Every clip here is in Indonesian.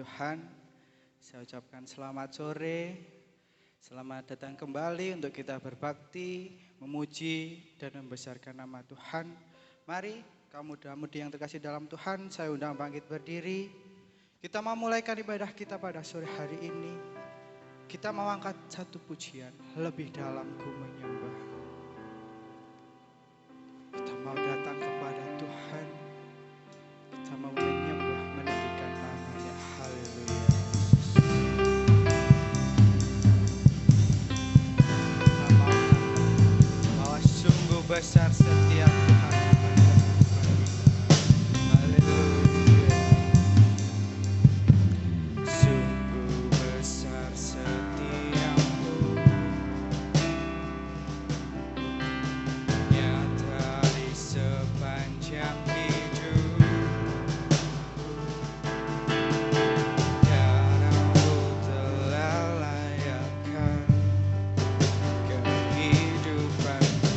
Tuhan. Saya ucapkan selamat sore, selamat datang kembali untuk kita berbakti, memuji, dan membesarkan nama Tuhan. Mari kamu muda-mudi yang terkasih dalam Tuhan, saya undang bangkit berdiri. Kita mau mulaikan ibadah kita pada sore hari ini. Kita mau angkat satu pujian, lebih dalam ku menyembah. Kita mau datang kepada Tuhan. Kita mau menyembah, meninggikan nama-Nya. Haleluya. Kita mau bahwa sungguh besar setiap Tuhan kepada kita. Haleluya. Sungguh besar setiap-Mu, nyata di sepanjang hidup. Darah-Mu telah layakkan kehidupanku.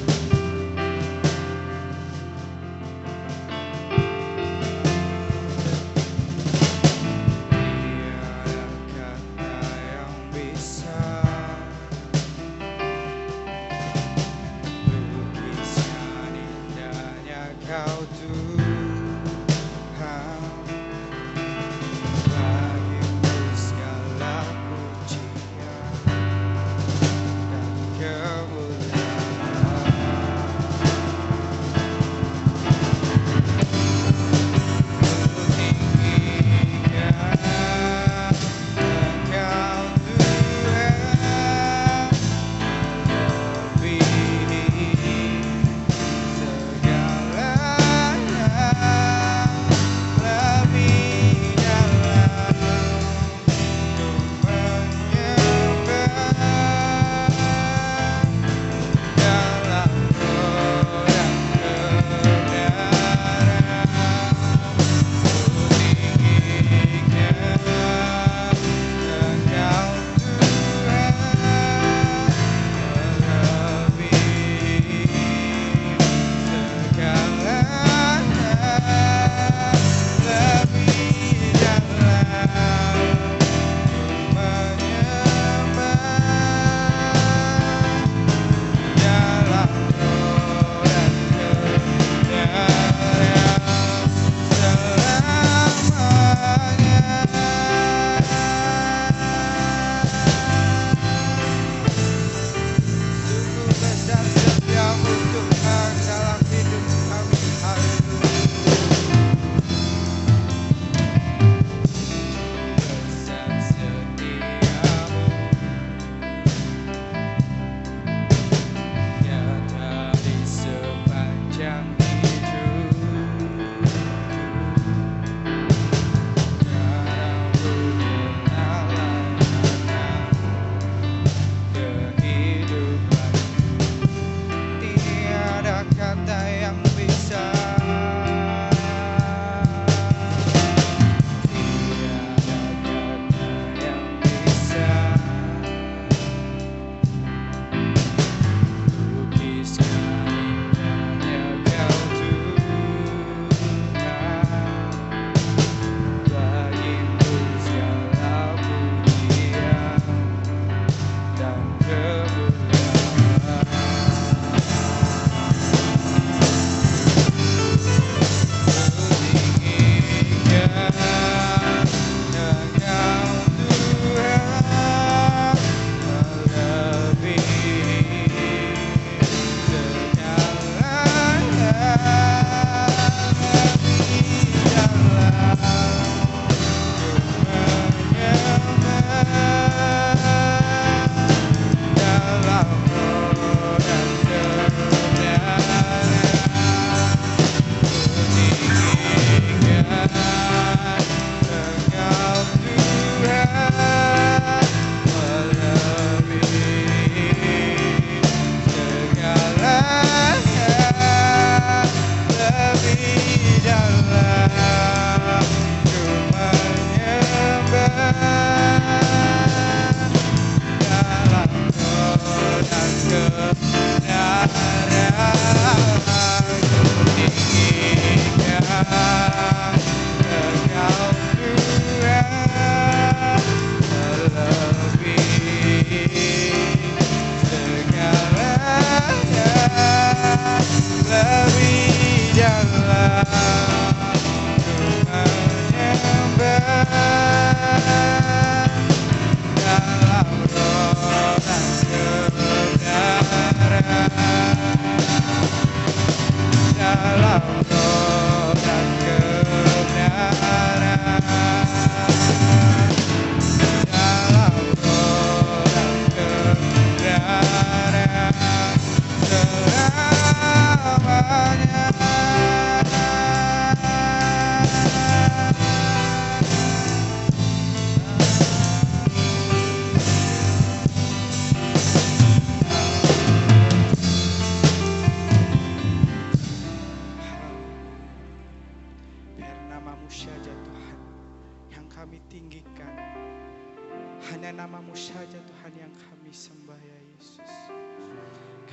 disembah ya Yesus.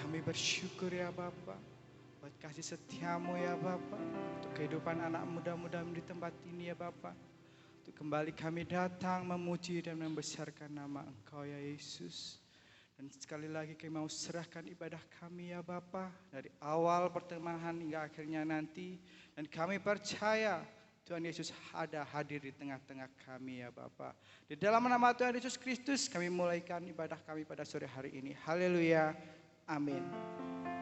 Kami bersyukur ya Bapa buat kasih setiamu ya Bapa, untuk kehidupan anak muda-muda di tempat ini ya Bapa. Untuk kembali kami datang memuji dan membesarkan nama Engkau ya Yesus. Dan sekali lagi kami mau serahkan ibadah kami ya Bapa, dari awal pertengahan hingga akhirnya nanti. Dan kami percaya Tuhan Yesus ada hadir di tengah-tengah kami ya Bapa. Di dalam nama Tuhan Yesus Kristus kami mulaikan ibadah kami pada sore hari ini. Haleluya. Amin.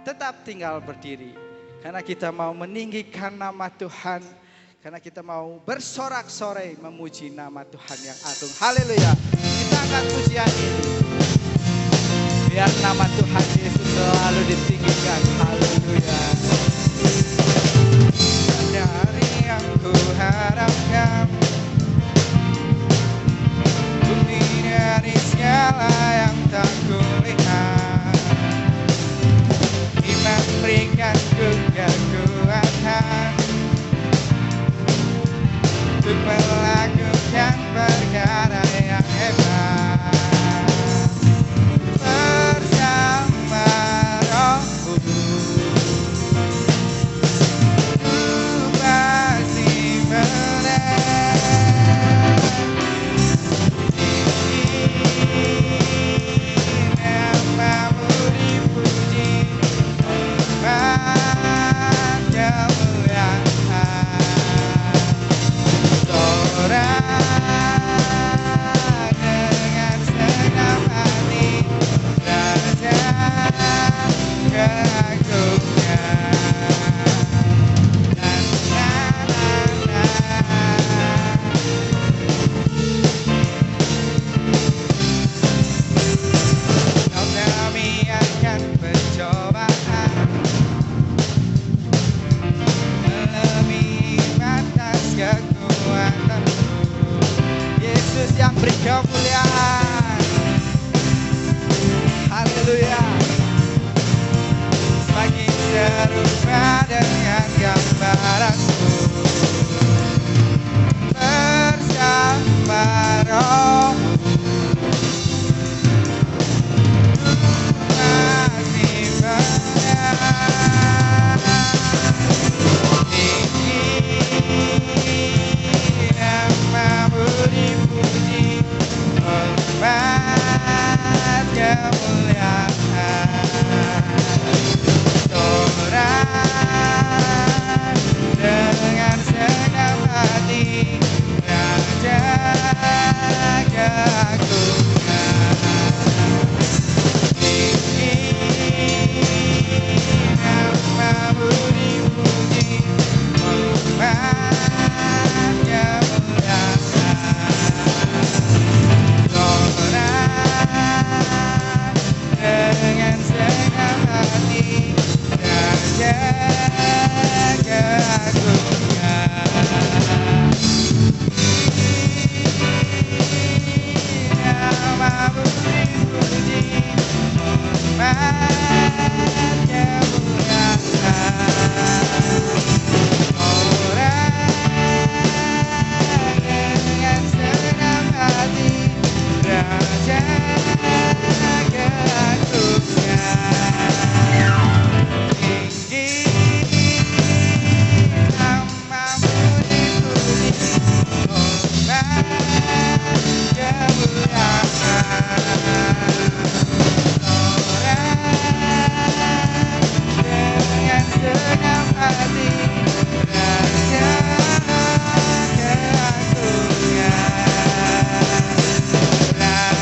Tetap tinggal berdiri karena kita mau meninggikan nama Tuhan, karena kita mau bersorak-sorai memuji nama Tuhan yang agung. Haleluya. Kita angkat pujian ini. Biar nama Tuhan Yesus selalu ditinggikan. Haleluya. Dari yang ku harapkan, bukti dari segala yang tak kulihat, iman berikanku kekuatan untuk melakukan perkara yang hebat bersama Rohmu. Kemuliaan, haleluya. Semakin serupa dengan gambaranmu bersama Rohmu, masih tinggi namamu dipuji, hormat kemuliaan, sorak dengan segenap hati, Raja keagungan. Tinggi namamu dipuji, hormat kemuliaan, dengan segenap hati, Raja keagungan. Namamu dipuji, hormat kemuliaan, orang dengan segenap hati, Raja keagungan. Tinggi namamu dipuji, hormat kemuliaan, orang dengan segenap hati, Raja keagungan. Raja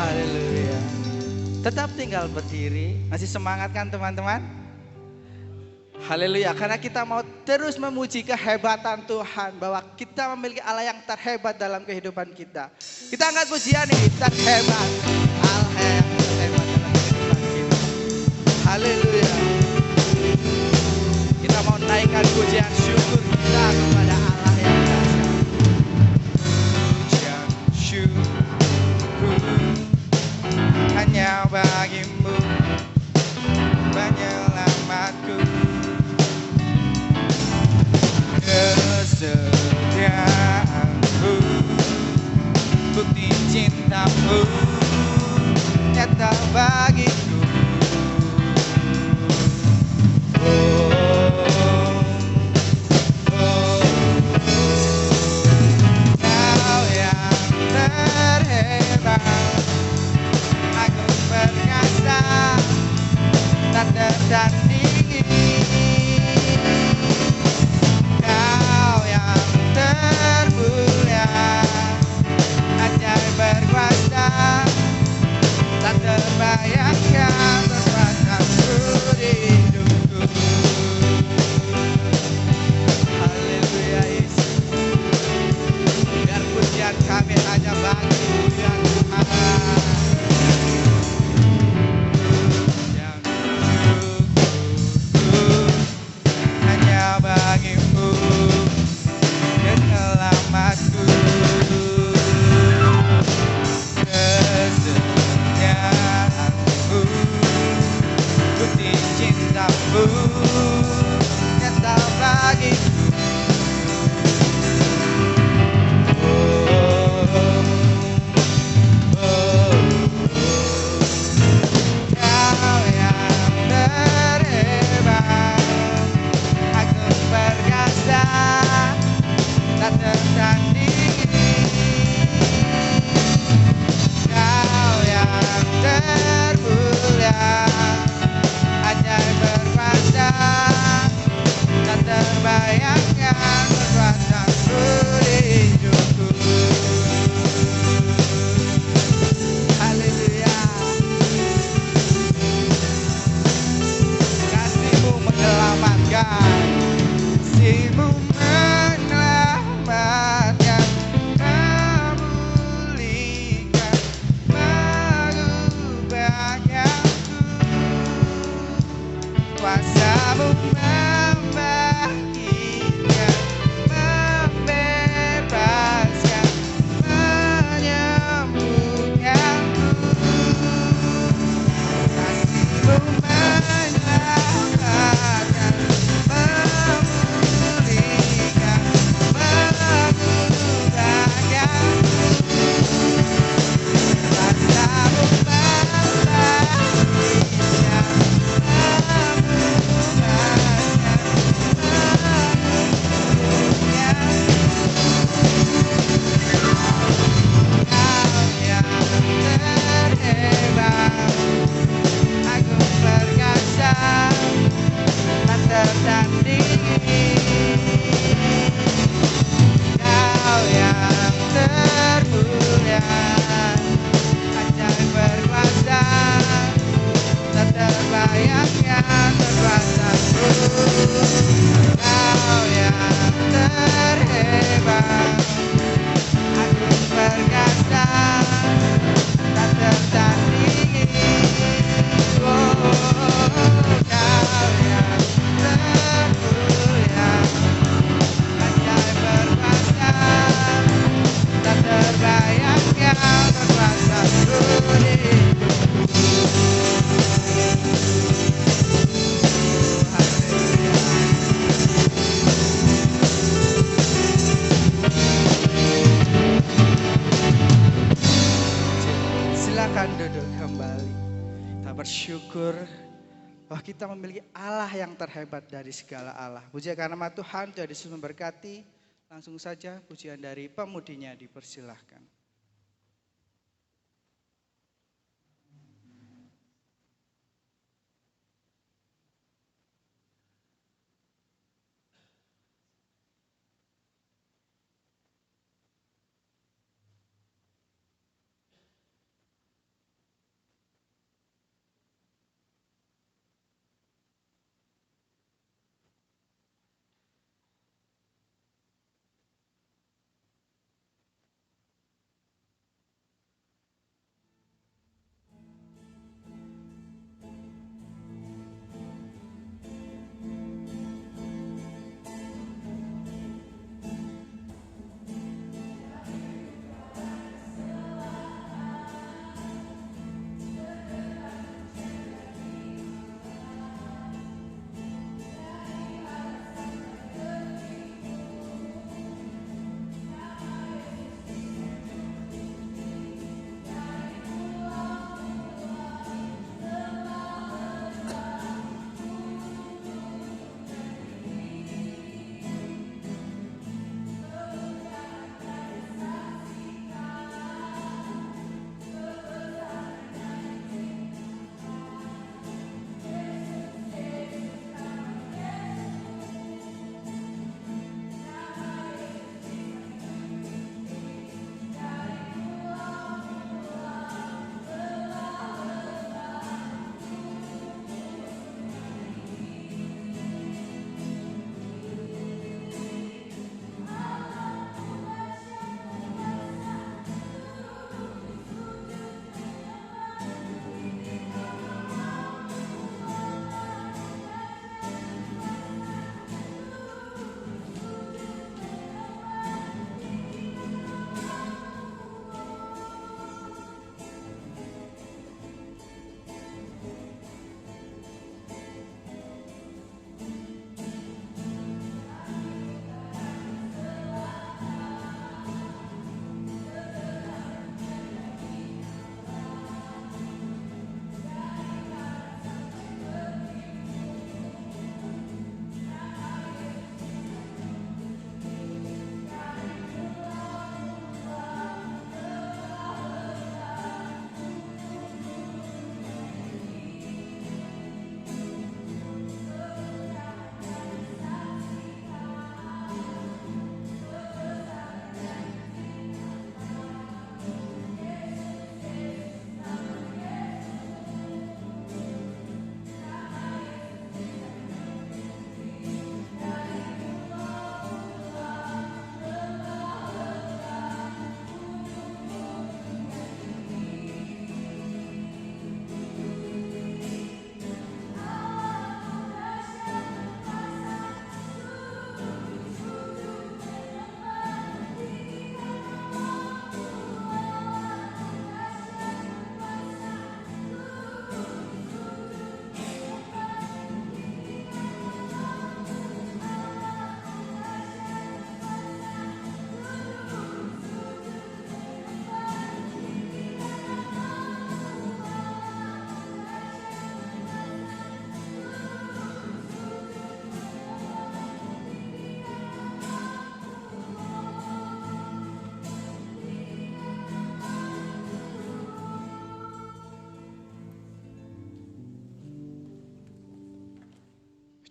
Haleluya. Tetap tinggal berdiri. Masih semangat kan teman-teman? Haleluya, karena kita mau terus memuji kehebatan Tuhan, bahwa kita memiliki Allah yang terhebat dalam kehidupan kita. Kita angkat pujian ini, terhebat, Allah yang terhebat dalam kehidupan kita. Haleluya. Kita mau naikkan pujian syukur kita kepada Allah yang dahsyat. bagimu, penyelamatku. Kesetiaanmu, bukti cintamu nyata bagiku. Kau yang terhebat, agung perkasa, tak tertandingi. Kau yang termulia, ajaib berkuasa, tak terbayangkan kekuatanmu di hidupku. Haleluya Yesus, biar pujian kami hanya bagi-Mu ya Tuhan. Yang syukur hanya bagi-Mu, penyelamatku. Kesetiaanmu, bukti cintamu nyata bagiku. Kau yang terhebat, agung perkasa, tak tertandingi. Kau yang termulia, ajaib berkuasa, tak terbayangkan kekuatanmu di hidupku. Haleluya. Kasih-Mu menyelamatkan, kasih-Mu menyelamatkan, memulihkan, mengubahkanku. Kuasa-Mu membagikan, membebaskan, menyembuhkanku. Kasih-Mu menyelamatkan, memulihkan, mengubahkanku. Kuasa-Mu membagikan, Kau yang terhebat, agung perkasa, tak tertandingi. Kau yang termulia, ajaib berkuasa, tak terbayangkan kekuatanmu. Kau yang terhebat, agung perkasa, tak tertandingi. Oh, Kau yang termulia, ajaib berkuasa, tak terbayangkan kekuatanmu di hidupku. Haleluya. Silakan duduk kembali. Kita bersyukur bahwa kita memiliki Allah yang terhebat dari segala Allah. Puji karena nama Tuhan, Tuhan Yesus memberkati. Langsung saja pujian dari pemudinya dipersilahkan.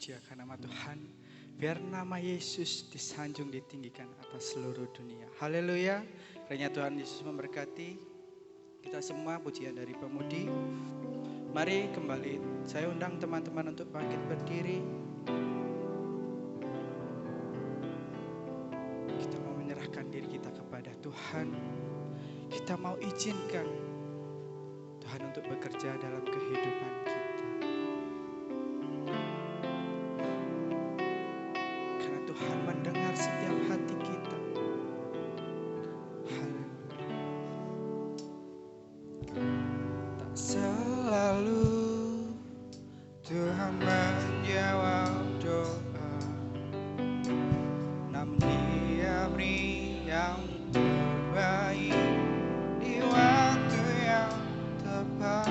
memuliakan nama Tuhan. Biar nama Yesus disanjung, ditinggikan atas seluruh dunia. Haleluya. Kiranya Tuhan Yesus memberkati kita semua. Pujian dari pemudi. Mari kembali, saya undang teman-teman untuk bangkit berdiri. Kita mau menyerahkan diri kita kepada Tuhan. Kita mau izinkan Tuhan untuk bekerja dalam kehidupan kita. Karena Tuhan mendengar setiap hati kita. Haleluya. Tak selalu Tuhan menjawab doa, namun Dia beri yang terbaik di waktu yang tepat.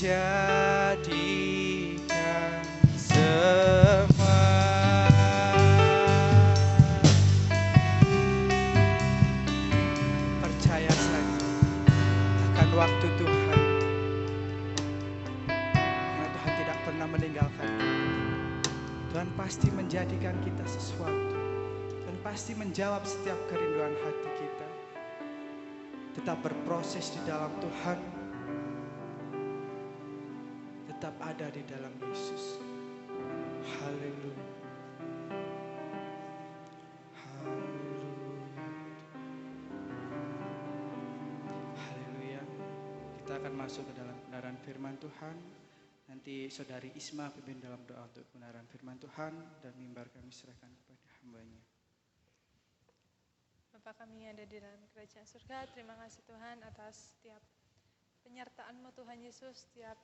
menjadikan semua. Percaya saja akan waktu Tuhan. Karena Tuhan tidak pernah meninggalkan kita. Tuhan pasti menjadikan kita sesuatu. Tuhan pasti menjawab setiap kerinduan hati kita. Tetap berproses di dalam Tuhan. Tetap ada di dalam Yesus. Haleluya. Haleluya. Kita akan masuk ke dalam kebenaran firman Tuhan. Nanti saudari Isma pimpin dalam doa untuk kebenaran firman Tuhan dan mimbar kami serahkan kepada hamba-Nya. Bapa kami yang ada di dalam kerajaan surga, terima kasih Tuhan atas setiap penyertaan-Mu Tuhan Yesus, setiap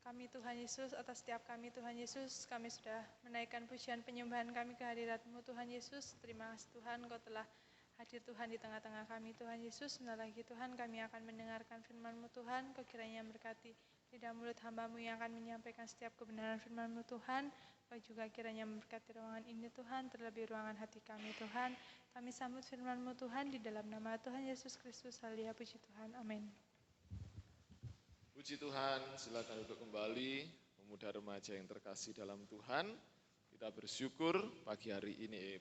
kami Tuhan Yesus, atas setiap kami Tuhan Yesus, kami sudah menaikkan pujian penyembahan kami ke hadirat-Mu Tuhan Yesus. Terima kasih Tuhan, Engkau telah hadir Tuhan di tengah-tengah kami Tuhan Yesus. Sebentar lagi Tuhan kami akan mendengarkan firman-Mu Tuhan, Kau kiranya memberkati lidah mulut hamba-Mu yang akan menyampaikan setiap kebenaran firman-Mu Tuhan. Kau juga kiranya memberkati ruangan ini Tuhan, terlebih ruangan hati kami Tuhan. Kami sambut firman-Mu Tuhan di dalam nama Tuhan Yesus Kristus. Haleluya, puji Tuhan. Amin. Puji Tuhan, silakan duduk kembali, pemuda remaja yang terkasih dalam Tuhan. Kita bersyukur pagi hari ini.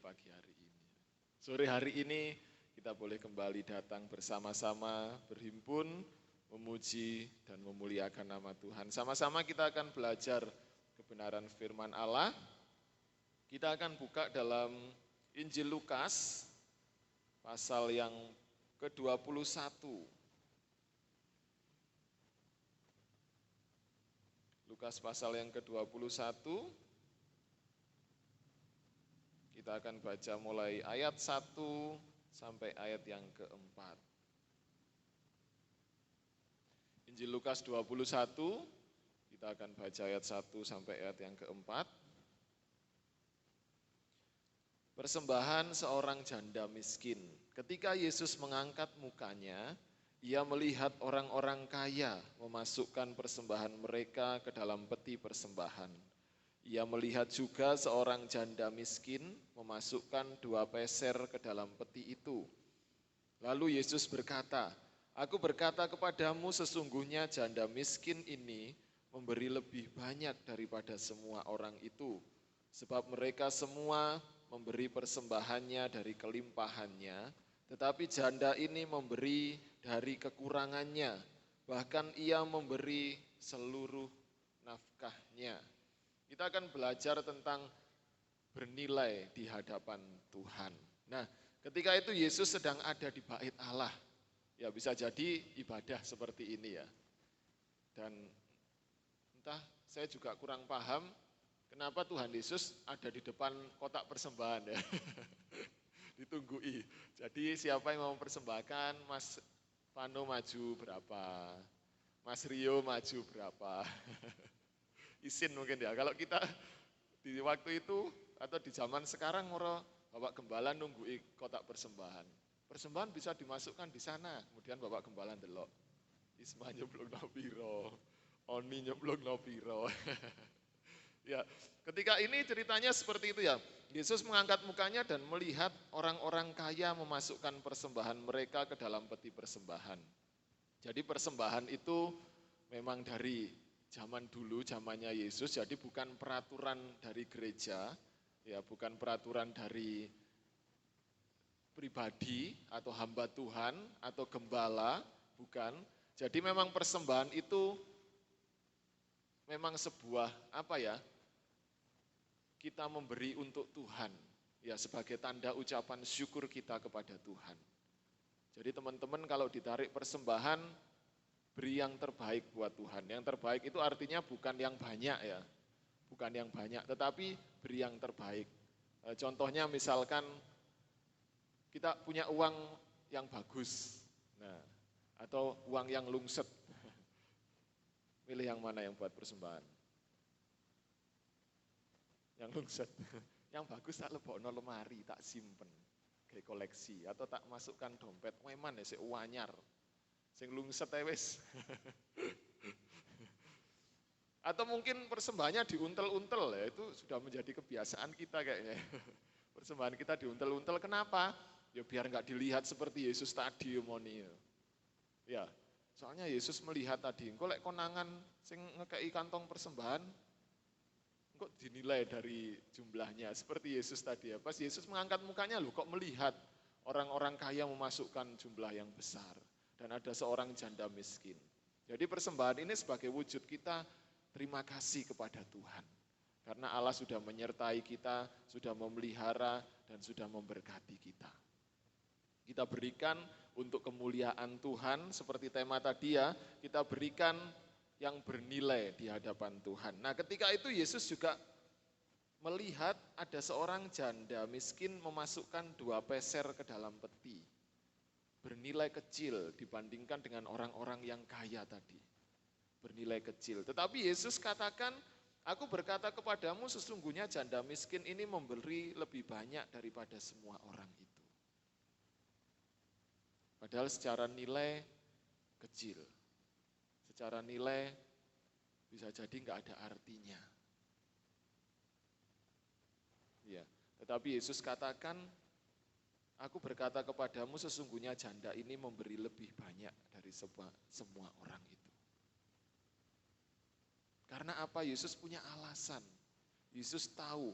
Sore hari ini kita boleh kembali datang bersama-sama, berhimpun, memuji dan memuliakan nama Tuhan. Sama-sama kita akan belajar kebenaran firman Allah. Kita akan buka dalam Injil Lukas, pasal yang ke-21. Lukas pasal yang ke-21, kita akan baca mulai ayat 1 sampai ayat yang ke-4. Injil Lukas 21, kita akan baca ayat 1 sampai ayat yang ke-4. Persembahan seorang janda miskin. Ketika Yesus mengangkat mukanya, Ia melihat orang-orang kaya memasukkan persembahan mereka ke dalam peti persembahan. Ia melihat juga seorang janda miskin memasukkan 2 peser ke dalam peti itu. Lalu Yesus berkata, "Aku berkata kepadamu, sesungguhnya janda miskin ini memberi lebih banyak daripada semua orang itu. Sebab mereka semua memberi persembahannya dari kelimpahannya, tetapi janda ini memberi dari kekurangannya, bahkan ia memberi seluruh nafkahnya." Kita akan belajar tentang bernilai di hadapan Tuhan. Nah, ketika itu Yesus sedang ada di bait Allah. Ya, bisa jadi ibadah seperti ini ya. Dan entah saya juga kurang paham kenapa Tuhan Yesus ada di depan kotak persembahan ya. Ditunggui. Jadi siapa yang mau mempersembahkan, Mas Pano maju berapa, Mas Rio maju berapa. Isin mungkin ya. Kalau kita di waktu itu atau di zaman sekarang Bapak Gembala nunggui kotak persembahan. Persembahan bisa dimasukkan di sana, kemudian Bapak Gembala ndelok. Isma nyeblok no piro, Oni nyeblok no piro. Ya, ketika ini ceritanya seperti itu ya. Yesus mengangkat mukanya dan melihat orang-orang kaya memasukkan persembahan mereka ke dalam peti persembahan. Jadi persembahan itu memang dari zaman dulu, zamannya Yesus, jadi bukan peraturan dari gereja, ya bukan peraturan dari pribadi atau hamba Tuhan atau gembala, bukan. Jadi memang persembahan itu memang sebuah kita memberi untuk Tuhan, ya sebagai tanda ucapan syukur kita kepada Tuhan. Jadi teman-teman kalau ditarik persembahan, beri yang terbaik buat Tuhan. Yang terbaik itu artinya bukan yang banyak ya, bukan yang banyak, tetapi beri yang terbaik. Contohnya misalkan kita punya uang yang bagus, nah, atau uang yang lungset, milih yang mana yang buat persembahan? Yang lungset, yang bagus tak lebokno lemari, tak simpen, kayak koleksi, atau tak masukkan dompet, weman ya sik wanyar, sing lungset wis. Atau mungkin persembahannya diuntel-untel, ya itu sudah menjadi kebiasaan kita kayaknya. Persembahan kita diuntel-untel, kenapa? Ya biar nggak dilihat seperti Yesus tadi, Moni. Ya, soalnya Yesus melihat tadi, engko lek konangan sing ngekei kantong persembahan, kok dinilai dari jumlahnya seperti Yesus tadi ya. Pas Yesus mengangkat mukanya, loh kok melihat orang-orang kaya memasukkan jumlah yang besar dan ada seorang janda miskin. Jadi persembahan ini sebagai wujud kita terima kasih kepada Tuhan. Karena Allah sudah menyertai kita, sudah memelihara dan sudah memberkati kita. Kita berikan untuk kemuliaan Tuhan seperti tema tadi ya, kita berikan yang bernilai di hadapan Tuhan. Nah, ketika itu Yesus juga melihat ada seorang janda miskin memasukkan 2 peser ke dalam peti. Bernilai kecil dibandingkan dengan orang-orang yang kaya tadi. Bernilai kecil. Tetapi Yesus katakan, aku berkata kepadamu sesungguhnya janda miskin ini memberi lebih banyak daripada semua orang itu. Padahal secara nilai kecil. Secara nilai bisa jadi enggak ada artinya. Ya, tetapi Yesus katakan, aku berkata kepadamu sesungguhnya janda ini memberi lebih banyak dari semua orang itu. Karena apa? Yesus punya alasan. Yesus tahu.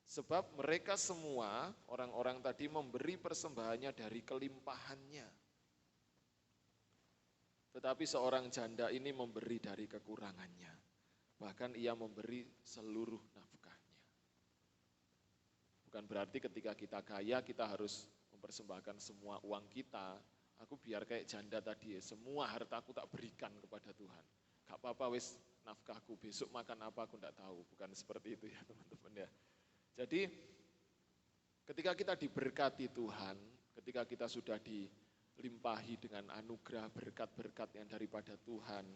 Sebab mereka semua, orang-orang tadi memberi persembahannya dari kelimpahannya. Tetapi seorang janda ini memberi dari kekurangannya. Bahkan ia memberi seluruh nafkahnya. Bukan berarti ketika kita kaya kita harus mempersembahkan semua uang kita. Aku biar kayak janda tadi ya, semua hartaku tak berikan kepada Tuhan. Gak apa-apa wis nafkahku, besok makan apa aku enggak tahu. Bukan seperti itu ya teman-teman ya. Jadi ketika kita diberkati Tuhan, ketika kita sudah dilimpahi dengan anugerah berkat-berkat yang daripada Tuhan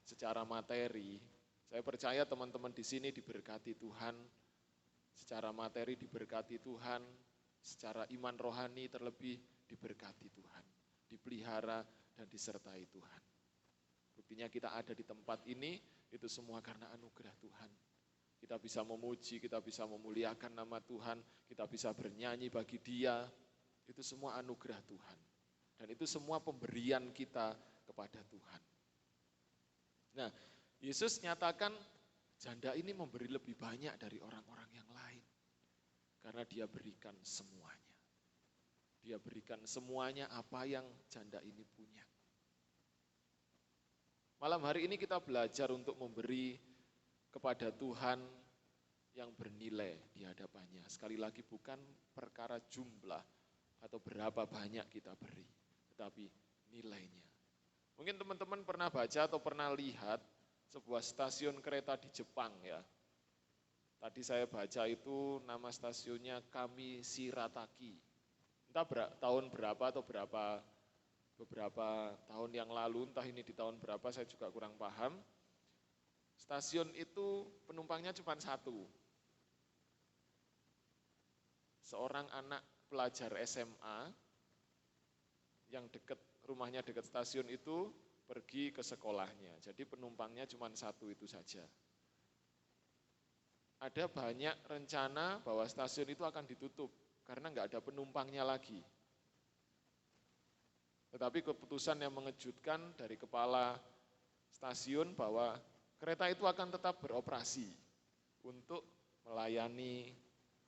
secara materi, saya percaya teman-teman di sini diberkati Tuhan, secara materi diberkati Tuhan, secara iman rohani terlebih diberkati Tuhan, dipelihara dan disertai Tuhan. Buktinya kita ada di tempat ini, itu semua karena anugerah Tuhan. Kita bisa memuji, kita bisa memuliakan nama Tuhan, kita bisa bernyanyi bagi Dia, itu semua anugerah Tuhan. Dan itu semua pemberian kita kepada Tuhan. Nah, Yesus nyatakan janda ini memberi lebih banyak dari orang-orang yang lain. Karena Dia berikan semuanya. Dia berikan semuanya apa yang janda ini punya. Malam hari ini kita belajar untuk memberi kepada Tuhan yang bernilai di hadapannya. Sekali lagi bukan perkara jumlah atau berapa banyak kita beri, tetapi nilainya. Mungkin teman-teman pernah baca atau pernah lihat sebuah stasiun kereta di Jepang ya. Tadi saya baca itu nama stasiunnya Kamishirataki. Entah tahun berapa atau beberapa tahun yang lalu, entah ini di tahun berapa saya juga kurang paham. Stasiun itu penumpangnya cuma 1. Seorang anak pelajar SMA yang rumahnya dekat stasiun itu pergi ke sekolahnya. Jadi penumpangnya cuma 1 itu saja. Ada banyak rencana bahwa stasiun itu akan ditutup karena nggak ada penumpangnya lagi. Tetapi keputusan yang mengejutkan dari kepala stasiun bahwa kereta itu akan tetap beroperasi untuk melayani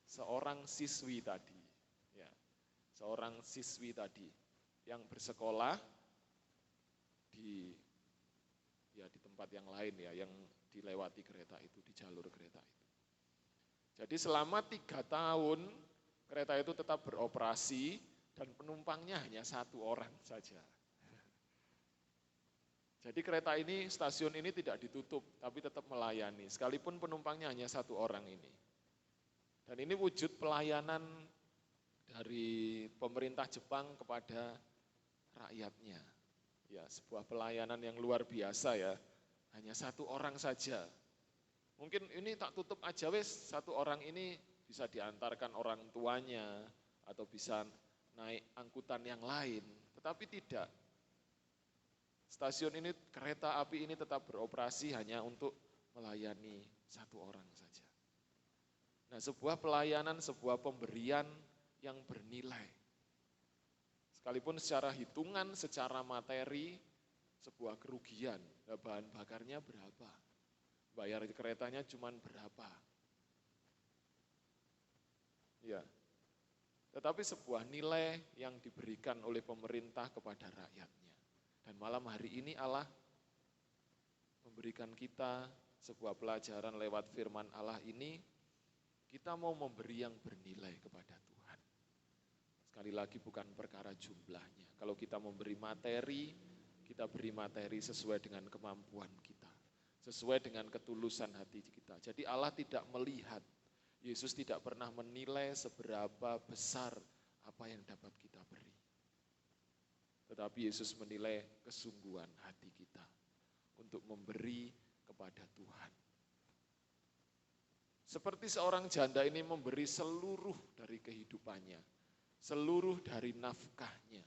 seorang siswi tadi. Ya, seorang siswi tadi yang bersekolah di tempat yang lain ya, yang dilewati kereta itu, di jalur kereta itu. Jadi selama 3 tahun kereta itu tetap beroperasi dan penumpangnya hanya 1 orang saja. Jadi kereta ini, stasiun ini tidak ditutup, tapi tetap melayani. Sekalipun penumpangnya hanya 1 orang ini. Dan ini wujud pelayanan dari pemerintah Jepang kepada rakyatnya. Ya, sebuah pelayanan yang luar biasa ya. Hanya 1 orang saja. Mungkin ini tak tutup aja wes, 1 orang ini bisa diantarkan orang tuanya atau bisa naik angkutan yang lain. Tetapi tidak. Stasiun ini, kereta api ini tetap beroperasi hanya untuk melayani satu orang saja. Nah, sebuah pelayanan, sebuah pemberian yang bernilai. Sekalipun secara hitungan, secara materi, sebuah kerugian. Nah, bahan bakarnya berapa? Bayar keretanya cuma berapa? Ya. Tetapi sebuah nilai yang diberikan oleh pemerintah kepada rakyatnya. Dan malam hari ini Allah memberikan kita sebuah pelajaran lewat firman Allah ini, kita mau memberi yang bernilai kepada Tuhan. Sekali lagi bukan perkara jumlahnya. Kalau kita memberi materi, kita beri materi sesuai dengan kemampuan kita. Sesuai dengan ketulusan hati kita. Jadi Allah tidak melihat, Yesus tidak pernah menilai seberapa besar apa yang dapat kita beri. Tetapi Yesus menilai kesungguhan hati kita untuk memberi kepada Tuhan. Seperti seorang janda ini memberi seluruh dari kehidupannya, seluruh dari nafkahnya.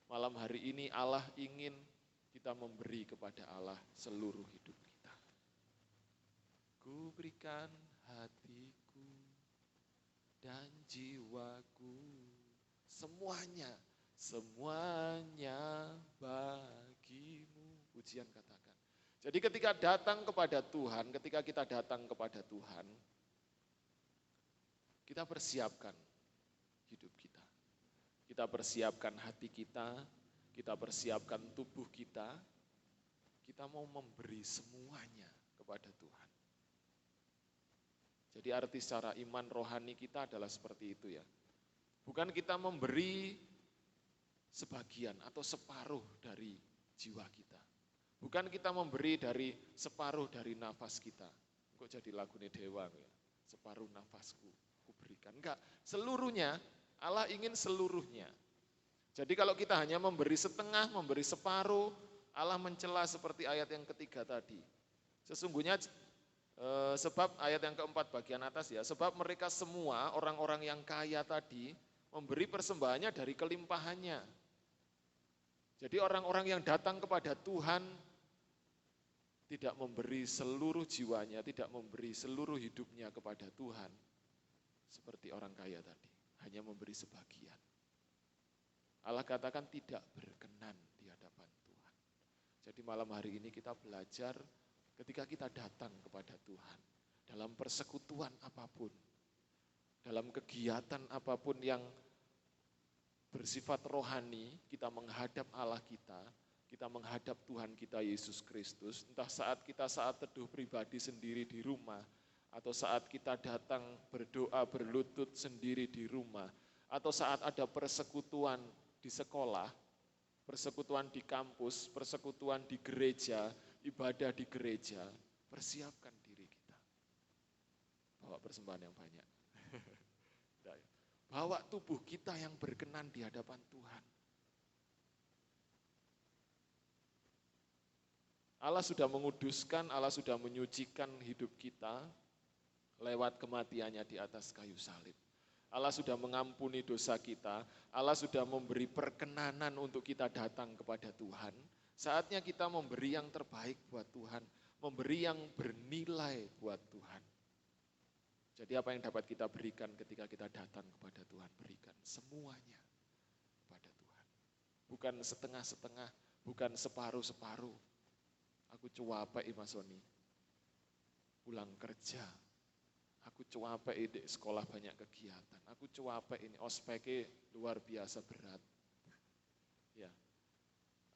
Malam hari ini Allah ingin kita memberi kepada Allah seluruh hidup kita. Ku berikan hatiku dan jiwaku, semuanya bagimu. Pujian katakan. Jadi ketika datang kepada Tuhan, ketika kita datang kepada Tuhan, kita persiapkan hidup kita. Kita persiapkan hati kita persiapkan tubuh kita mau memberi semuanya kepada Tuhan. Jadi arti secara iman rohani kita adalah seperti itu ya. Bukan kita memberi sebagian atau separuh dari jiwa kita. Bukan kita memberi dari separuh dari nafas kita. Kok jadi lagunya Dewa ya? Separuh nafasku ku berikan. Enggak, seluruhnya Allah ingin seluruhnya. Jadi kalau kita hanya memberi setengah, memberi separuh, Allah mencela seperti ayat yang ketiga tadi. Sesungguhnya sebab ayat yang keempat bagian atas ya, sebab mereka semua orang-orang yang kaya tadi memberi persembahannya dari kelimpahannya. Jadi orang-orang yang datang kepada Tuhan tidak memberi seluruh jiwanya, tidak memberi seluruh hidupnya kepada Tuhan. Seperti orang kaya tadi, hanya memberi sebagian. Allah katakan tidak berkenan di hadapan Tuhan. Jadi malam hari ini kita belajar ketika kita datang kepada Tuhan, dalam persekutuan apapun, dalam kegiatan apapun yang bersifat rohani, kita menghadap Allah kita menghadap Tuhan kita Yesus Kristus, entah saat teduh pribadi sendiri di rumah, atau saat kita datang berdoa berlutut sendiri di rumah, atau saat ada persekutuan di sekolah, persekutuan di kampus, persekutuan di gereja, ibadah di gereja, persiapkan diri kita. Bawa persembahan yang banyak. Bawa tubuh kita yang berkenan di hadapan Tuhan. Allah sudah menguduskan, Allah sudah menyucikan hidup kita lewat kematiannya di atas kayu salib. Allah sudah mengampuni dosa kita, Allah sudah memberi perkenanan untuk kita datang kepada Tuhan. Saatnya kita memberi yang terbaik buat Tuhan, memberi yang bernilai buat Tuhan. Jadi apa yang dapat kita berikan ketika kita datang kepada Tuhan? Berikan semuanya kepada Tuhan. Bukan setengah-setengah, bukan separuh-separuh. Aku cuape Mas Soni, pulang kerja. Aku cuape di sekolah banyak kegiatan. Aku cuape ini ospeknya luar biasa berat. Ya,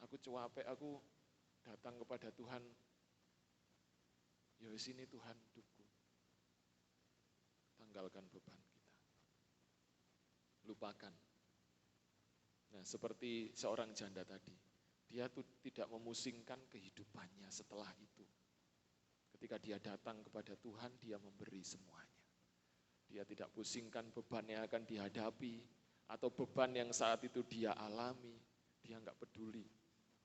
aku cuape, aku datang kepada Tuhan. Ya sini Tuhan hidupku. Tanggalkan beban kita. Lupakan. Nah, seperti seorang janda tadi, dia tuh tidak memusingkan kehidupannya setelah itu. Ketika dia datang kepada Tuhan, dia memberi semuanya. Dia tidak pusingkan beban yang akan dihadapi, atau beban yang saat itu dia alami, dia enggak peduli.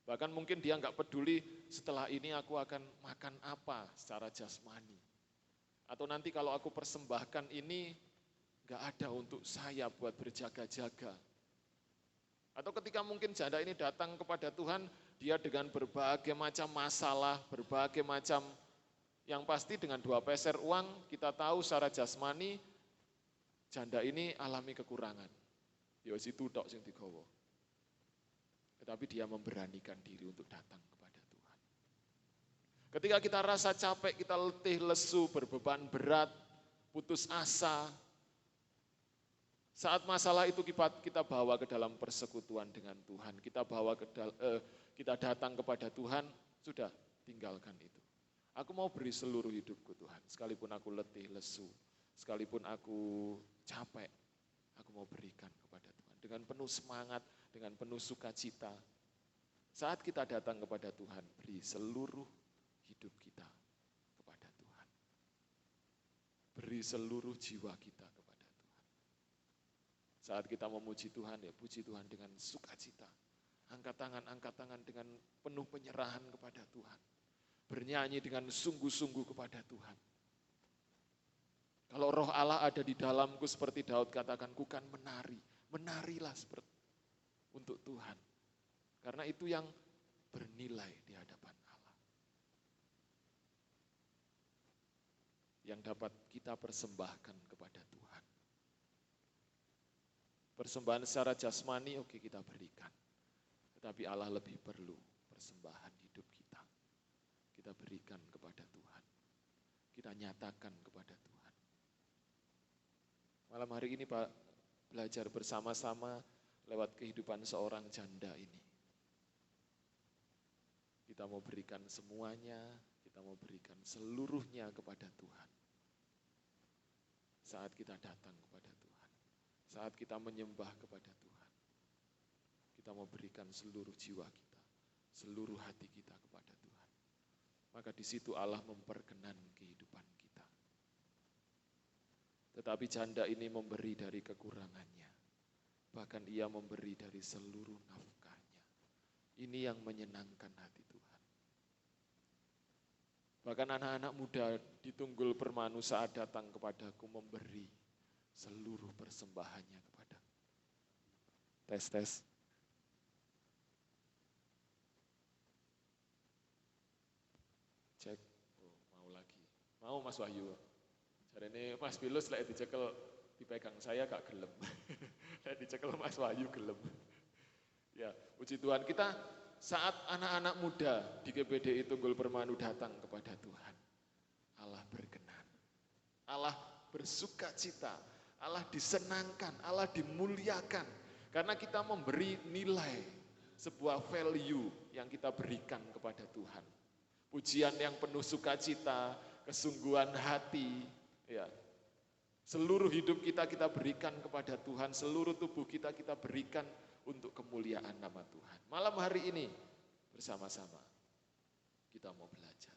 Bahkan mungkin dia enggak peduli setelah ini aku akan makan apa secara jasmani. Atau nanti kalau aku persembahkan ini, enggak ada untuk saya buat berjaga-jaga. Atau ketika mungkin janda ini datang kepada Tuhan, Dia dengan berbagai macam masalah, berbagai macam, yang pasti dengan 2 peser uang, kita tahu secara jasmani, janda ini alami kekurangan. Ya situ tok sing digawa. Tetapi dia memberanikan diri untuk datang kepada Tuhan. Ketika kita rasa capek, kita letih, lesu, berbeban berat, putus asa, saat masalah itu kita bawa ke dalam persekutuan dengan Tuhan, kita datang kepada Tuhan, sudah tinggalkan itu. Aku mau beri seluruh hidupku Tuhan, sekalipun aku letih, lesu, sekalipun aku capek, aku mau berikan kepada Tuhan. Dengan penuh semangat, dengan penuh sukacita. Saat kita datang kepada Tuhan, beri seluruh hidup kita kepada Tuhan. Beri seluruh jiwa kita kepada Tuhan. Saat kita memuji Tuhan, ya puji Tuhan dengan sukacita. Angkat tangan dengan penuh penyerahan kepada Tuhan. Bernyanyi dengan sungguh-sungguh kepada Tuhan. Kalau roh Allah ada di dalamku seperti Daud katakan, ku kan menari. Menarilah seperti untuk Tuhan. Karena itu yang bernilai di hadapan Allah. Yang dapat kita persembahkan kepada Tuhan. Persembahan secara jasmani oke kita berikan. Tetapi Allah lebih perlu persembahan hidup kita. Kita berikan kepada Tuhan. Kita nyatakan kepada Tuhan. Malam hari ini Pak, belajar bersama-sama lewat kehidupan seorang janda ini. Kita mau berikan semuanya, kita mau berikan seluruhnya kepada Tuhan. Saat kita datang kepada Tuhan, saat kita menyembah kepada Tuhan, kita mau berikan seluruh jiwa kita, seluruh hati kita kepada Tuhan. Maka di situ Allah memperkenan kehidupan kita. Tetapi janda ini memberi dari kekurangannya. Bahkan ia memberi dari seluruh nafkahnya. Ini yang menyenangkan hati Tuhan. Bahkan anak-anak muda di Tunggul Permanu saat datang kepadaku memberi seluruh persembahannya kepada. Tes. Cek. Oh, mau lagi. Mau Mas Wahyu. Jadi ini Mas Bilus lek dicekel dipegang saya gak gelem. Lek dicekel Mas Wahyu gelem. Ya, puji Tuhan, kita saat anak-anak muda di GPDI Tunggul Permanu datang kepada Tuhan, Allah berkenan, Allah bersuka cita, Allah disenangkan, Allah dimuliakan, karena kita memberi nilai, sebuah value yang kita berikan kepada Tuhan. Pujian yang penuh sukacita, kesungguhan hati, ya. Seluruh hidup kita berikan kepada Tuhan, seluruh tubuh kita berikan untuk kemuliaan nama Tuhan. Malam hari ini bersama-sama kita mau belajar.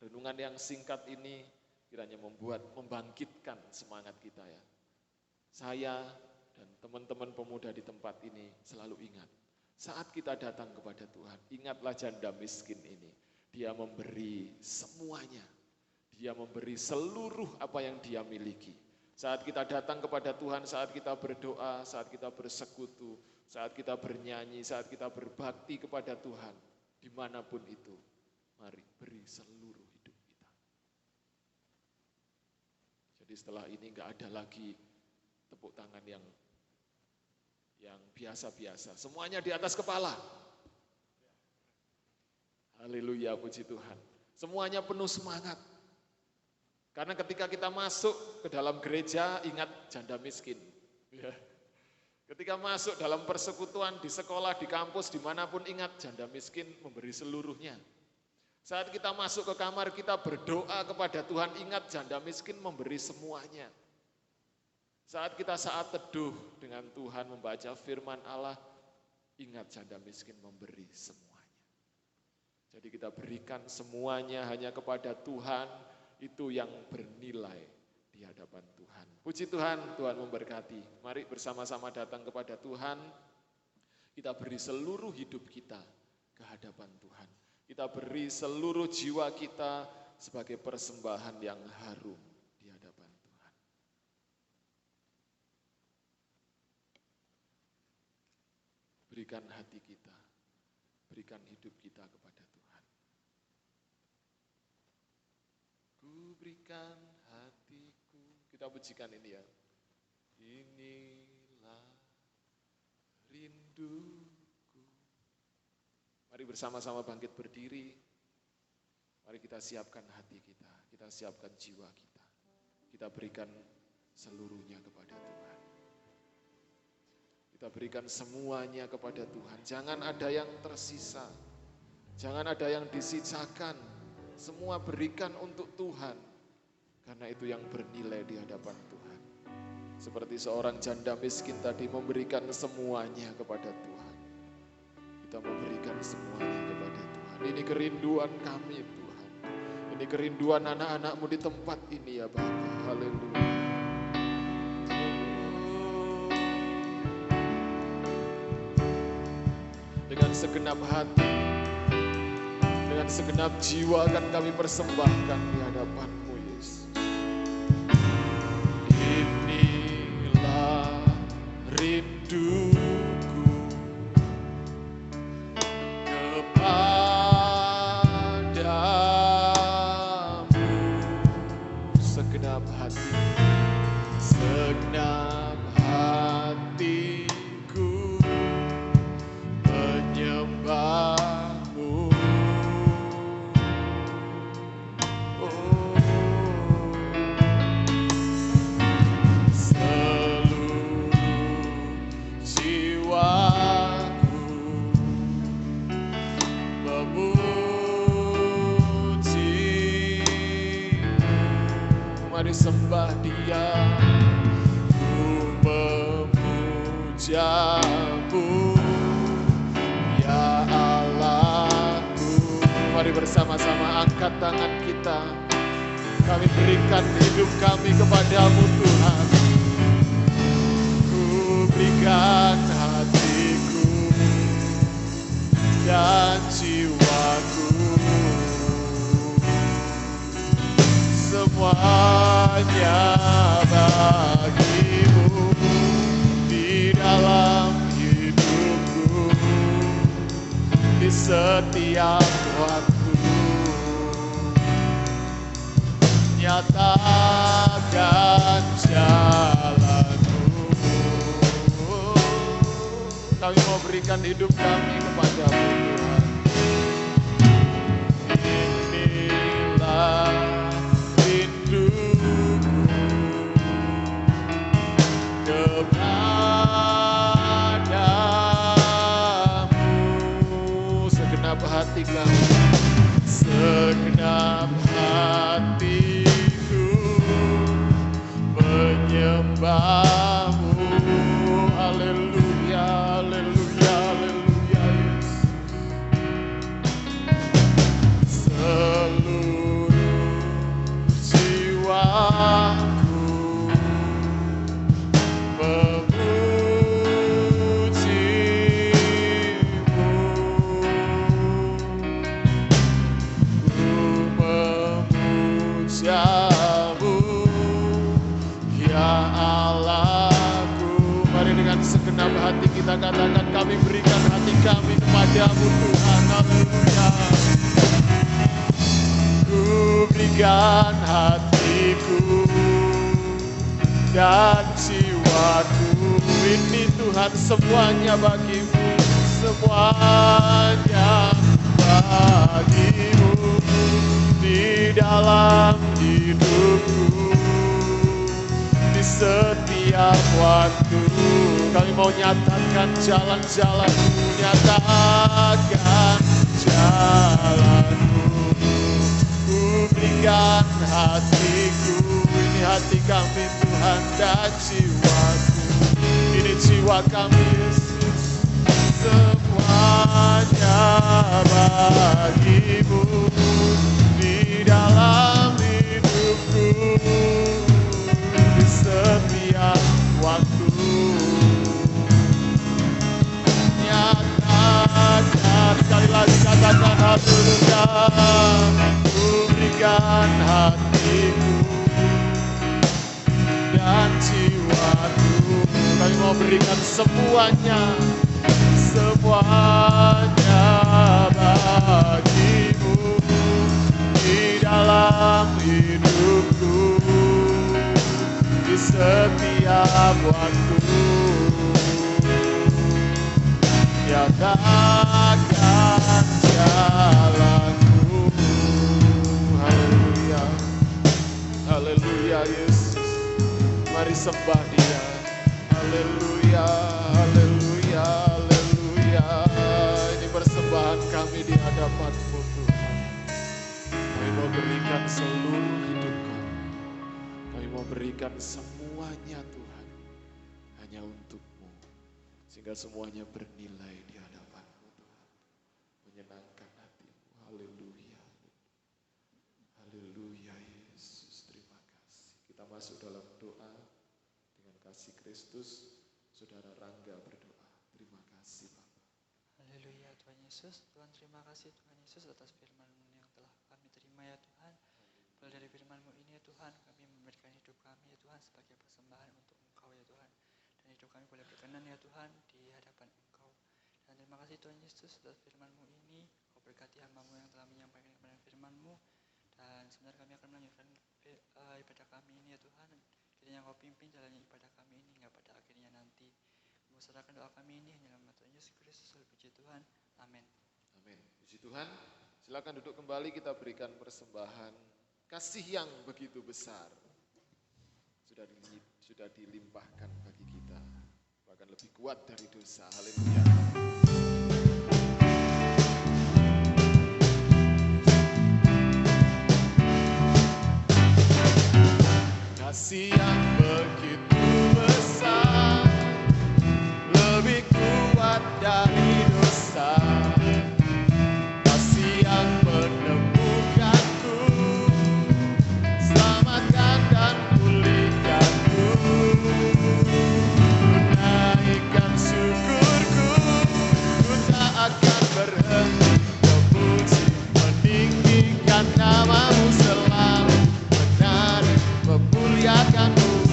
Renungan yang singkat ini kiranya membangkitkan semangat kita ya. Saya dan teman-teman pemuda di tempat ini selalu ingat, saat kita datang kepada Tuhan, ingatlah janda miskin ini. Dia memberi semuanya. Dia memberi seluruh apa yang dia miliki. Saat kita datang kepada Tuhan, saat kita berdoa, saat kita bersekutu, saat kita bernyanyi, saat kita berbakti kepada Tuhan, dimanapun itu, mari beri seluruh hidup kita. Jadi setelah ini enggak ada lagi tepuk tangan yang biasa-biasa. Semuanya di atas kepala. Haleluya, puji Tuhan. Semuanya penuh semangat. Karena ketika kita masuk ke dalam gereja, ingat janda miskin. Ya. Ketika masuk dalam persekutuan, di sekolah, di kampus, dimanapun ingat janda miskin memberi seluruhnya. Saat kita masuk ke kamar, kita berdoa kepada Tuhan, ingat janda miskin memberi semuanya. Saat teduh dengan Tuhan membaca firman Allah, ingat janda miskin memberi semuanya. Jadi kita berikan semuanya hanya kepada Tuhan, itu yang bernilai di hadapan Tuhan. Puji Tuhan, Tuhan memberkati. Mari bersama-sama datang kepada Tuhan. Kita beri seluruh hidup kita ke hadapan Tuhan. Kita beri seluruh jiwa kita sebagai persembahan yang harum di hadapan Tuhan. Berikan hati kita, berikan hidup kita kepada Tuhan. Ku berikan hatiku. Kita pujikan ini ya. Inilah rinduku. Mari bersama-sama bangkit berdiri. Mari kita siapkan hati kita. Kita siapkan jiwa kita. Kita berikan seluruhnya kepada Tuhan. Kita berikan semuanya kepada Tuhan. Jangan ada yang tersisa. Jangan ada yang disisakan. Semua berikan untuk Tuhan. Karena itu yang bernilai di hadapan Tuhan. Seperti seorang janda miskin tadi memberikan semuanya kepada Tuhan. Kita memberikan semuanya kepada Tuhan. Ini kerinduan kami Tuhan. Ini kerinduan anak-anak-Mu di tempat ini ya Bapa. Haleluya. Dengan segenap hati, dengan segenap jiwa akan kami persembahkan di hadapan-Mu Yesus. Inilah rinduku kepadamu, segenap hati, segenap hatiku menyembah-Mu. Oh, seluruh jiwaku memuji-Mu. Mari sembah Dia. Ku memuja-Mu ya Allahku. Mari bersama-sama angkat tangan kita. Kami berikan hidup kami kepada-Mu Tuhan. Ku berikan hatiku dan jiwaku, semuanya bagi-Mu di dalam hidupku, di setiap waktu. Nyatakan jalan-Mu. Kami mau berikan hidup kami kepada-Mu Tuhan. Inilah rinduku kepadamu, segenap hati kami, segenap hatiku menyembah-Mu. Haleluya, haleluya, haleluya Yesus. Seluruh jiwaku memuji-Mu. Ku memuja-Mu ya Allahku. Mari dengan segenap hati kita katakan, kami berikan hati kami kepada-Mu Tuhan. Haleluya. Ku berikan hatiku dan jiwaku. Ini Tuhan semuanya bagi-Mu, semuanya bagi-Mu di dalam hidupku, di setiap waktu. Kami mau nyatakan jalan-jalan-Mu, nyatakan jalan-Mu. Ku berikan hatiku, ini hati kami Tuhan, dan jiwaku. Ini jiwa kami Yesus, semuanya bagi-Mu di dalam hidupku, di setiap waktu. Nyatakan, sekali lagi katakan haleluya. Ku berikan hatiku dan jiwaku. Kami mau berikan semuanya, semuanya setiap waktu. Nyatakan jalanku. Haleluya, haleluya Yesus. Mari sembah Dia. Haleluya, haleluya, haleluya. Ini persembahan kami di hadapan-Mu Tuhan. Kami mau berikan seluruh hidup kami. Kami mau berikan semuanya Tuhan. Hanya untuk-Mu. Sehingga semuanya bernilai di hadapan-Mu Tuhan. Menyenangkan hati-Mu. Haleluya. Haleluya Yesus. Terima kasih. Kita masuk dalam doa. Dengan kasih Kristus, Saudara Rangga berdoa. Terima kasih Bapak. Haleluya Tuhan Yesus. Tuhan terima kasih Tuhan Yesus atas firman-Mu yang telah kami terima ya Tuhan. Mulai dari firman-Mu ini ya Tuhan, kami memberikan hidup kami ya Tuhan sebagai persembahan untuk Engkau ya Tuhan. Dan hidup kami boleh berkenan ya Tuhan di hadapan Engkau. Dan terima kasih Tuhan Yesus atas firman-Mu ini. Kau berkati hamba-Mu yang telah menyampaikan kebenaran firman-Mu. Dan sebenarnya kami akan melanjutkan ibadah kami ini ya Tuhan. Kiranya Kau pimpin jalannya ibadah kami ini hingga pada akhirnya nanti. Kami serahkan doa kami ini hanya dalam nama Tuhan Yesus Kristus. Puji Tuhan. Amin. Amin. Puji Tuhan. Silakan duduk kembali, kita berikan persembahan kasih yang begitu besar. Sudah dilimpahkan bagi kita. Bahkan lebih kuat dari dosa. Haleluya. Kasih yang begitu besar, lebih kuat dari dosa. Kasih yang menemukanku, selamatkan dan pulihkanku. Naikkan syukurku, ku tak akan berhenti memuji, meninggikan nama-Mu selalu, menari, memuliakan-Mu.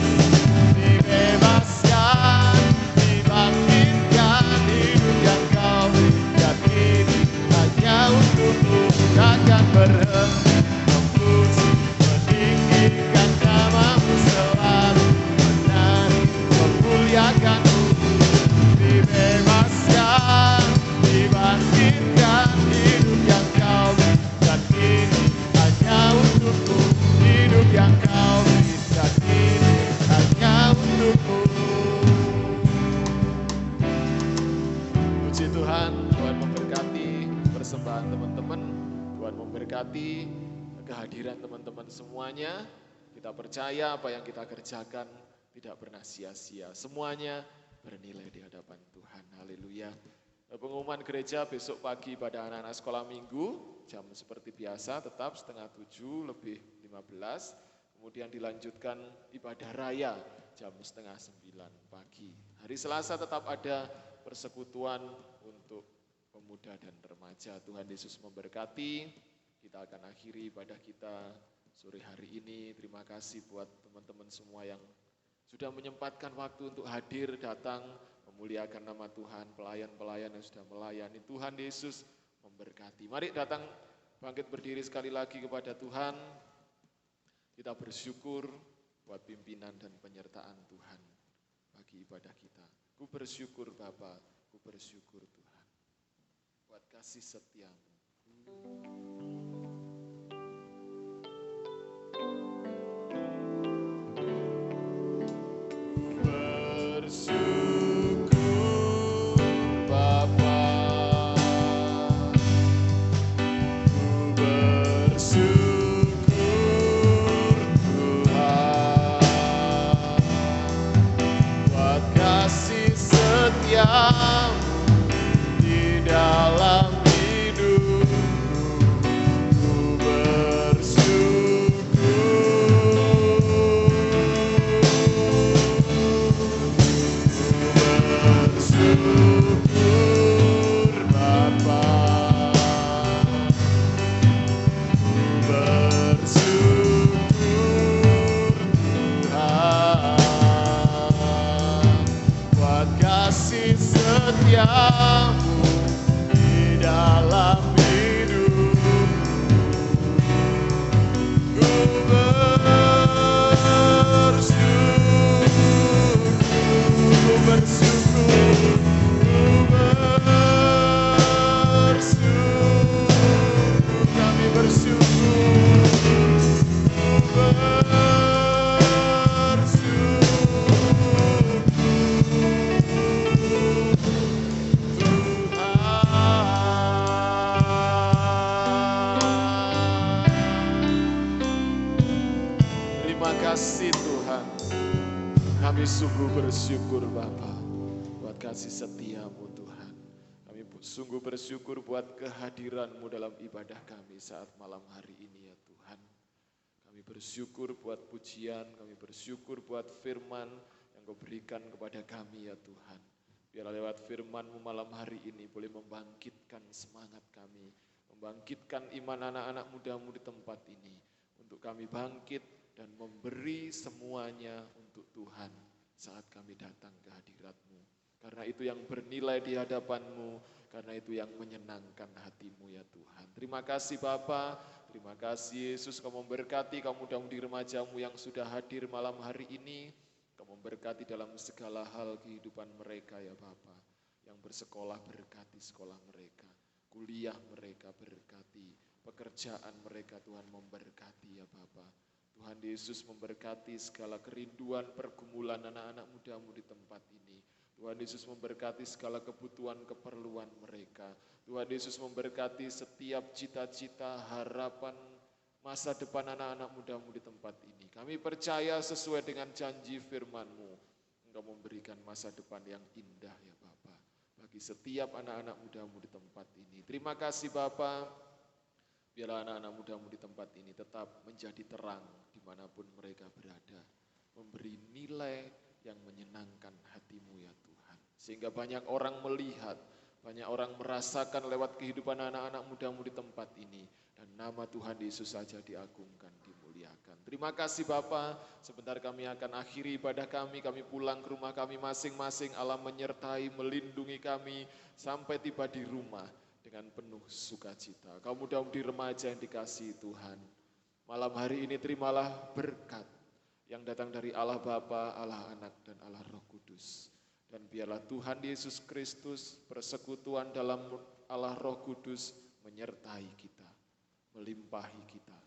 Dibebaskan, dibangkitkan, hidup yang Kau berikan ini hanya untuk-Mu. Takkan berhenti memuji, meninggikan nama-Mu selalu, menari, memuliakan-Mu. Dibebaskan, dibangkitkan, hidup yang Kau berikan ini hanya untuk-Mu. Hidup yang Kau berikan ini hanya untuk-Mu. Puji Tuhan, Tuhan memberkati persembahan teman-teman. Tuhan memberkati kehadiran teman-teman semuanya. Kita percaya apa yang kita kerjakan tidak pernah sia-sia. Semuanya bernilai di hadapan Tuhan. Haleluya. Pengumuman gereja besok pagi pada anak-anak sekolah minggu, jam seperti biasa tetap 6:30 lebih 15. Kemudian dilanjutkan ibadah raya jam 8:30 pagi. Hari Selasa tetap ada persekutuan untuk pemuda dan remaja. Tuhan Yesus memberkati. Kita akan akhiri ibadah kita sore hari ini. Terima kasih buat teman-teman semua yang sudah menyempatkan waktu untuk hadir, datang, memuliakan nama Tuhan, pelayan-pelayan yang sudah melayani. Tuhan Yesus memberkati. Mari datang, bangkit berdiri sekali lagi kepada Tuhan. Kita bersyukur buat pimpinan dan penyertaan Tuhan bagi ibadah kita. Ku bersyukur Bapa, ku bersyukur Tuhan buat kasih setia-Mu. Di dalam hidupku, ku bersyukur Bapa, bersyukur Tuhan buat kasih setia-Mu di dalam hidupku. Ku bersyukur Kami sungguh bersyukur Bapa buat kasih setiamu Tuhan. Kami sungguh bersyukur buat kehadiranmu dalam ibadah kami saat malam hari ini ya Tuhan. Kami bersyukur buat pujian, kami bersyukur buat firman yang Kau berikan kepada kami ya Tuhan. Biarlah lewat firman-Mu malam hari ini boleh membangkitkan semangat kami, membangkitkan iman anak-anak muda-Mu di tempat ini, untuk kami bangkit dan memberi semuanya untuk Tuhan saat kami datang ke hadirat-Mu. Karena itu yang bernilai di hadapan-Mu, karena itu yang menyenangkan hati-Mu ya Tuhan. Terima kasih Bapa, terima kasih Yesus, Kau memberkati kaum muda-mudi remaja-Mu yang sudah hadir malam hari ini. Kau memberkati dalam segala hal kehidupan mereka ya Bapa. Yang bersekolah berkati sekolah mereka, kuliah mereka berkati, pekerjaan mereka Tuhan memberkati ya Bapa. Tuhan Yesus memberkati segala kerinduan pergumulan anak-anak muda-Mu di tempat ini. Tuhan Yesus memberkati segala kebutuhan keperluan mereka. Tuhan Yesus memberkati setiap cita-cita, harapan, masa depan anak-anak muda-Mu di tempat ini. Kami percaya sesuai dengan janji firman-Mu, Engkau memberikan masa depan yang indah ya Bapa bagi setiap anak-anak muda-Mu di tempat ini. Terima kasih Bapa. Biarlah anak-anak muda-Mu di tempat ini tetap menjadi terang dimanapun mereka berada. Memberi nilai yang menyenangkan hati-Mu ya Tuhan. Sehingga banyak orang melihat, banyak orang merasakan lewat kehidupan anak-anak muda-Mu di tempat ini. Dan nama Tuhan Yesus saja diagungkan, dimuliakan. Terima kasih Bapa. Sebentar kami akan akhiri ibadah kami pulang ke rumah kami masing-masing. Allah menyertai, melindungi kami sampai tiba di rumah dengan penuh sukacita. Kaum muda-mudi remaja yang dikasihi Tuhan, malam hari ini terimalah berkat yang datang dari Allah Bapa, Allah Anak, dan Allah Roh Kudus. Dan biarlah Tuhan Yesus Kristus, persekutuan dalam Allah Roh Kudus menyertai kita, melimpahi kita,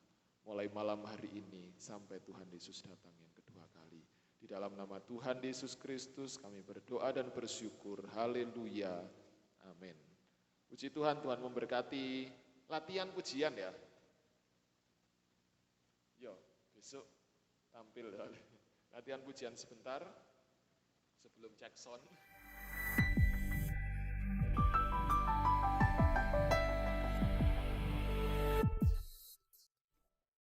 mulai malam hari ini sampai Tuhan Yesus datang yang kedua kali. Di dalam nama Tuhan Yesus Kristus kami berdoa dan bersyukur. Haleluya. Amin. Puji Tuhan, Tuhan memberkati. Latihan pujian ya. Yo, besok tampil. Latihan pujian sebentar sebelum cek sound.